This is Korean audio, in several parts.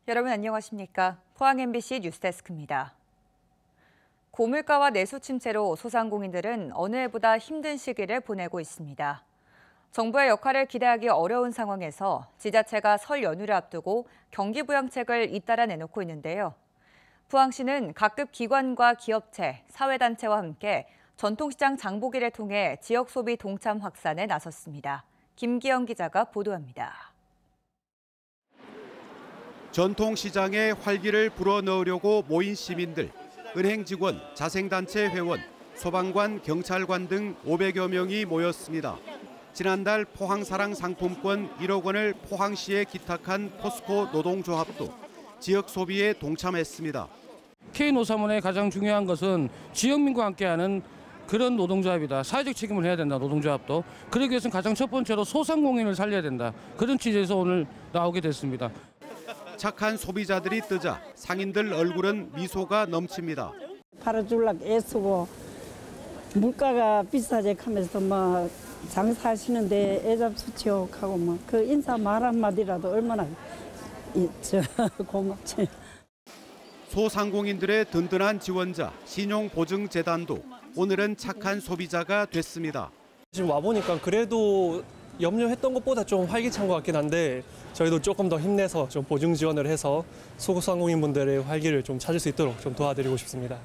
여러분 안녕하십니까? 포항 MBC 뉴스데스크입니다. 고물가와 내수 침체로 소상공인들은 어느 해보다 힘든 시기를 보내고 있습니다. 정부의 역할을 기대하기 어려운 상황에서 지자체가 설 연휴를 앞두고 경기 부양책을 잇따라 내놓고 있는데요. 포항시는 각급 기관과 기업체, 사회단체와 함께 전통시장 장보기를 통해 지역 소비 동참 확산에 나섰습니다. 김기영 기자가 보도합니다. 전통시장에 활기를 불어넣으려고 모인 시민들, 은행 직원, 자생단체 회원, 소방관, 경찰관 등 500여 명이 모였습니다. 지난달 포항사랑 상품권 1억 원을 포항시에 기탁한 포스코 노동조합도 지역 소비에 동참했습니다. K노사문의 가장 중요한 것은 지역민과 함께하는 그런 노동조합이다. 사회적 책임을 해야 된다, 노동조합도. 그러기 위해서는 가장 첫 번째로 소상공인을 살려야 된다. 그런 취지에서 오늘 나오게 됐습니다. 착한 소비자들이 뜨자 상인들 얼굴은 미소가 넘칩니다. 팔아주려고 애쓰고 물가가 비싸지 하면서 막 장사하시는데 애잡수치욕하고 막 그 인사 말 한마디라도 얼마나 고맙지. 소상공인들의 든든한 지원자 신용보증재단도 오늘은 착한 소비자가 됐습니다. 지금 와보니까 그래도 염려했던 것보다 좀 활기찬 것 같긴 한데 저희도 조금 더 힘내서 좀 보증 지원을 해서 소상공인분들의 활기를 좀 찾을 수 있도록 좀 도와드리고 싶습니다.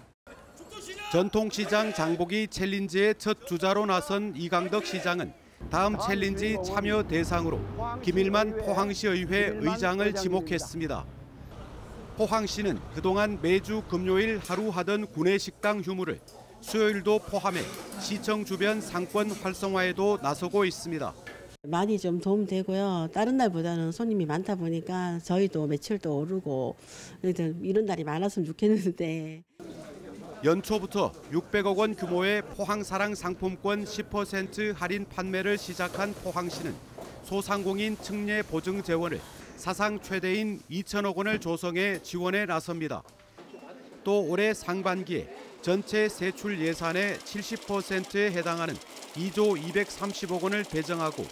전통시장 장보기 챌린지의 첫 주자로 나선 이강덕 시장은 다음 챌린지 참여 대상으로 김일만 포항시의회 의장을 지목했습니다. 포항시는 그동안 매주 금요일 하루 하던 구내식당 휴무를 수요일도 포함해 시청 주변 상권 활성화에도 나서고 있습니다. 많이 좀 도움되고요. 다른 날보다는 손님이 많다 보니까 저희도 매출도 오르고 이런 날이 많았으면 좋겠는데. 연초부터 600억 원 규모의 포항사랑 상품권 10% 할인 판매를 시작한 포항시는 소상공인 특례 보증 재원을 사상 최대인 2천억 원을 조성해 지원에 나섭니다. 또 올해 상반기에 전체 세출 예산의 70%에 해당하는 2조 230억 원을 배정하고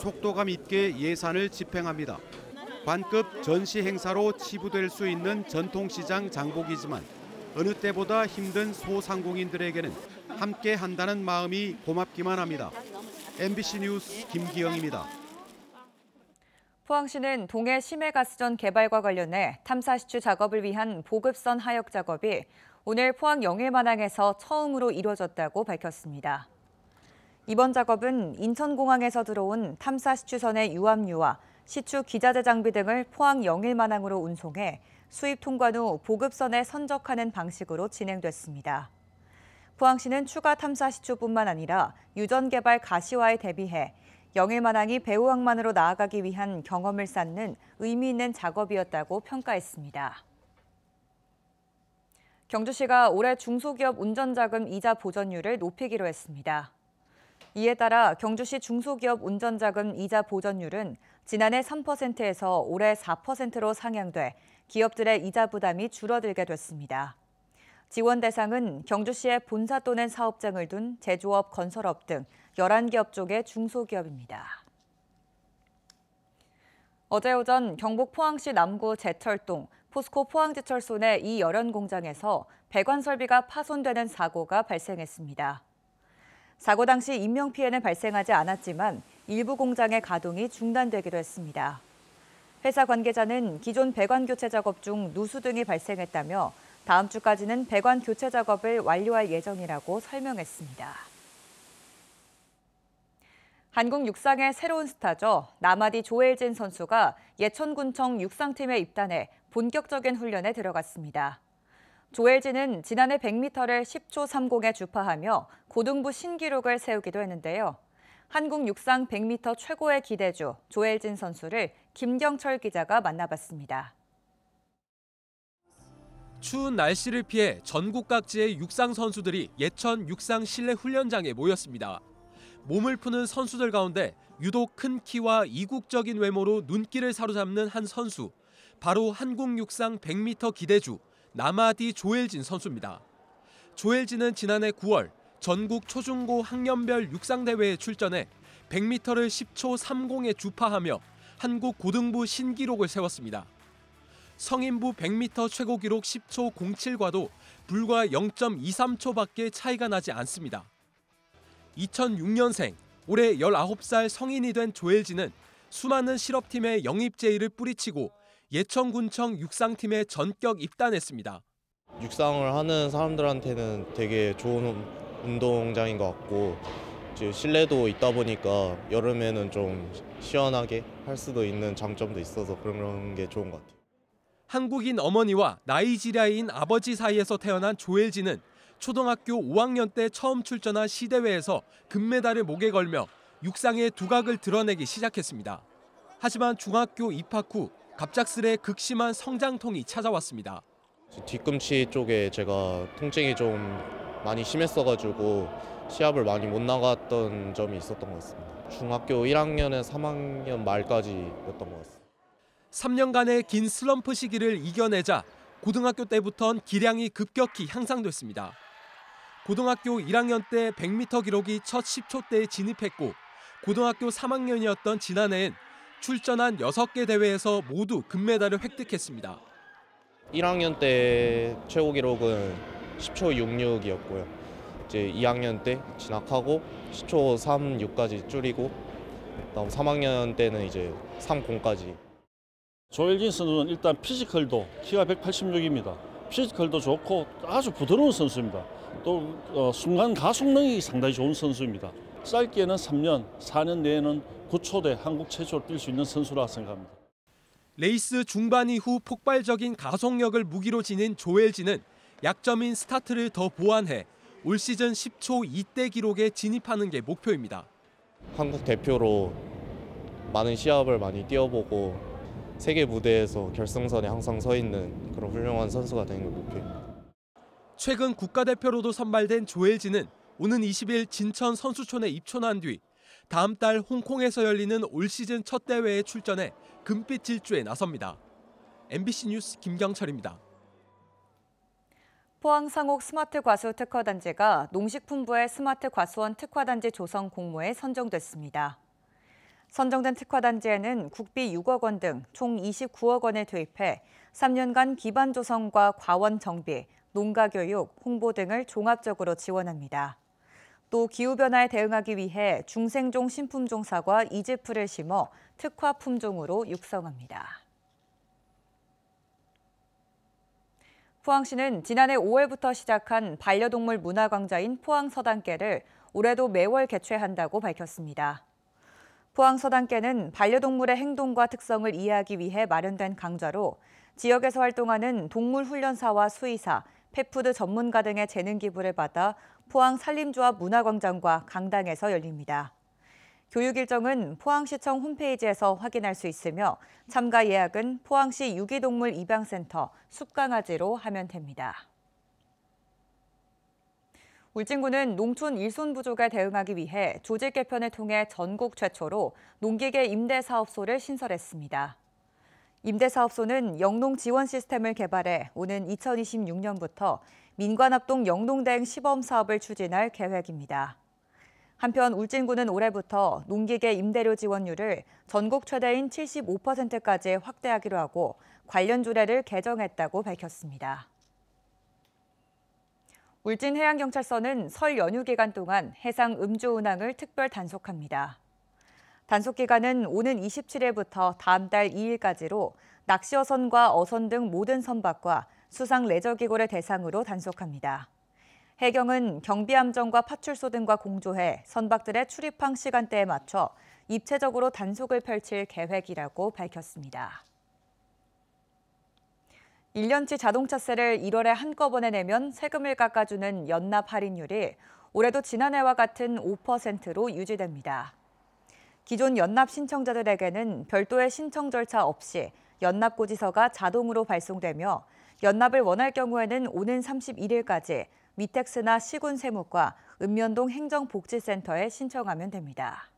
속도감 있게 예산을 집행합니다. 관급 전시 행사로 치부될 수 있는 전통시장 장보기지만 어느 때보다 힘든 소상공인들에게는 함께 한다는 마음이 고맙기만 합니다. MBC 뉴스 김기영입니다. 포항시는 동해 심해가스전 개발과 관련해 탐사 시추 작업을 위한 보급선 하역 작업이 오늘 포항 영일만항에서 처음으로 이루어졌다고 밝혔습니다. 이번 작업은 인천공항에서 들어온 탐사 시추선의 유압유와 시추 기자재 장비 등을 포항 영일만항으로 운송해 수입 통관 후 보급선에 선적하는 방식으로 진행됐습니다. 포항시는 추가 탐사 시추뿐만 아니라 유전 개발 가시화에 대비해 영일만항이 배후항만으로 나아가기 위한 경험을 쌓는 의미 있는 작업이었다고 평가했습니다. 경주시가 올해 중소기업 운전자금 이자 보전율을 높이기로 했습니다. 이에 따라 경주시 중소기업 운전자금 이자 보전율은 지난해 3%에서 올해 4%로 상향돼 기업들의 이자 부담이 줄어들게 됐습니다. 지원 대상은 경주시에 본사 또는 사업장을 둔 제조업, 건설업 등 11개 업종의 중소기업입니다. 어제 오전 경북 포항시 남구 제철동 포스코 포항제철소 내 이 열연 공장에서 배관 설비가 파손되는 사고가 발생했습니다. 사고 당시 인명피해는 발생하지 않았지만 일부 공장의 가동이 중단되기도 했습니다. 회사 관계자는 기존 배관 교체 작업 중 누수 등이 발생했다며 다음 주까지는 배관 교체 작업을 완료할 예정이라고 설명했습니다. 한국 육상의 새로운 스타죠. 남아디 조엘진 선수가 예천군청 육상팀에 입단해 본격적인 훈련에 들어갔습니다. 조엘진은 지난해 100m를 10초 30에 주파하며 고등부 신기록을 세우기도 했는데요. 한국 육상 100m 최고의 기대주 조엘진 선수를 김경철 기자가 만나봤습니다. 추운 날씨를 피해 전국 각지의 육상 선수들이 예천 육상 실내 훈련장에 모였습니다. 몸을 푸는 선수들 가운데 유독 큰 키와 이국적인 외모로 눈길을 사로잡는 한 선수, 바로 한국 육상 100m 기대주 남아디 조엘진 선수입니다. 조엘진은 지난해 9월 전국 초중고 학년별 육상대회에 출전해 100m를 10초 30에 주파하며 한국 고등부 신기록을 세웠습니다. 성인부 100m 최고 기록 10초 07과도 불과 0.23초밖에 차이가 나지 않습니다. 2006년생, 올해 19살 성인이 된 조엘진은 수많은 실업팀의 영입 제의를 뿌리치고 예천군청 육상팀에 전격 입단했습니다. 육상을 하는 사람들한테는 되게 좋은 운동장인 것 같고 이제 실내도 있다 보니까 여름에는 좀 시원하게 할 수도 있는 장점도 있어서 그런 게 좋은 것 같아요. 한국인 어머니와 나이지리아인 아버지 사이에서 태어난 조엘진은 초등학교 5학년 때 처음 출전한 시대회에서 금메달을 목에 걸며 육상의 두각을 드러내기 시작했습니다. 하지만 중학교 입학 후 갑작스레 극심한 성장통이 찾아왔습니다. 뒤꿈치 쪽에 제가 통증이 좀 많이 심했어가지고 시합을 많이 못 나갔던 점이 있었던 것 같습니다. 중학교 1학년에 3학년 말까지였던 것 같습니다. 3년간의 긴 슬럼프 시기를 이겨내자 고등학교 때부턴 기량이 급격히 향상됐습니다. 고등학교 1학년 때 100m 기록이 첫 10초대에 진입했고 고등학교 3학년이었던 지난해엔 출전한 6개 대회에서 모두 금메달을 획득했습니다. 1학년 때 최고 기록은 10초 66이었고요. 이제 2학년 때 진학하고 10초 36까지 줄이고 그다음 3학년 때는 이제 30까지. 조엘진 선수는 일단 피지컬도 키가 186입니다. 피지컬도 좋고 아주 부드러운 선수입니다. 또 순간 가속력이 상당히 좋은 선수입니다. 짧게는 3년, 4년 내에는 9초대 한국 최초로 뛸 수 있는 선수라 생각합니다. 레이스 중반 이후 폭발적인 가속력을 무기로 지닌 조엘진은 약점인 스타트를 더 보완해 올 시즌 10초 2대 기록에 진입하는 게 목표입니다. 한국 대표로 많은 시합을 많이 뛰어보고 세계 무대에서 결승선에 항상 서 있는 그런 훌륭한 선수가 되는 게 목표입니다. 최근 국가대표로도 선발된 조엘진은 오는 20일 진천 선수촌에 입촌한 뒤 다음 달 홍콩에서 열리는 올 시즌 첫 대회에 출전해 금빛 질주에 나섭니다. MBC 뉴스 김경철입니다. 포항 상옥 스마트 과수 특화단지가 농식품부의 스마트 과수원 특화단지 조성 공모에 선정됐습니다. 선정된 특화단지에는 국비 6억 원 등 총 29억 원을 투입해 3년간 기반 조성과 과원 정비, 농가 교육, 홍보 등을 종합적으로 지원합니다. 또 기후변화에 대응하기 위해 중생종 신품종 사과 2지풀을 심어 특화 품종으로 육성합니다. 포항시는 지난해 5월부터 시작한 반려동물 문화광장인 포항서당계를 올해도 매월 개최한다고 밝혔습니다. 포항서당계는 반려동물의 행동과 특성을 이해하기 위해 마련된 강좌로 지역에서 활동하는 동물훈련사와 수의사, 펫푸드 전문가 등의 재능 기부를 받아 포항 산림조합 문화광장과 강당에서 열립니다. 교육 일정은 포항시청 홈페이지에서 확인할 수 있으며 참가 예약은 포항시 유기동물 입양센터 숲강아지로 하면 됩니다. 울진군은 농촌 일손 부족에 대응하기 위해 조직 개편을 통해 전국 최초로 농기계 임대사업소를 신설했습니다. 임대사업소는 영농 지원 시스템을 개발해 오는 2026년부터 민관합동 영농대행 시범 사업을 추진할 계획입니다. 한편 울진군은 올해부터 농기계 임대료 지원율을 전국 최대인 75%까지 확대하기로 하고 관련 조례를 개정했다고 밝혔습니다. 울진해양경찰서는 설 연휴 기간 동안 해상 음주운항을 특별 단속합니다. 단속 기간은 오는 27일부터 다음 달 2일까지로 낚시어선과 어선 등 모든 선박과 수상 레저기구를 대상으로 단속합니다. 해경은 경비함정과 파출소 등과 공조해 선박들의 출입항 시간대에 맞춰 입체적으로 단속을 펼칠 계획이라고 밝혔습니다. 1년치 자동차세를 1월에 한꺼번에 내면 세금을 깎아주는 연납 할인율이 올해도 지난해와 같은 5%로 유지됩니다. 기존 연납 신청자들에게는 별도의 신청 절차 없이 연납 고지서가 자동으로 발송되며 연납을 원할 경우에는 오는 31일까지 미텍스나 시군세무과 읍면동 행정복지센터에 신청하면 됩니다.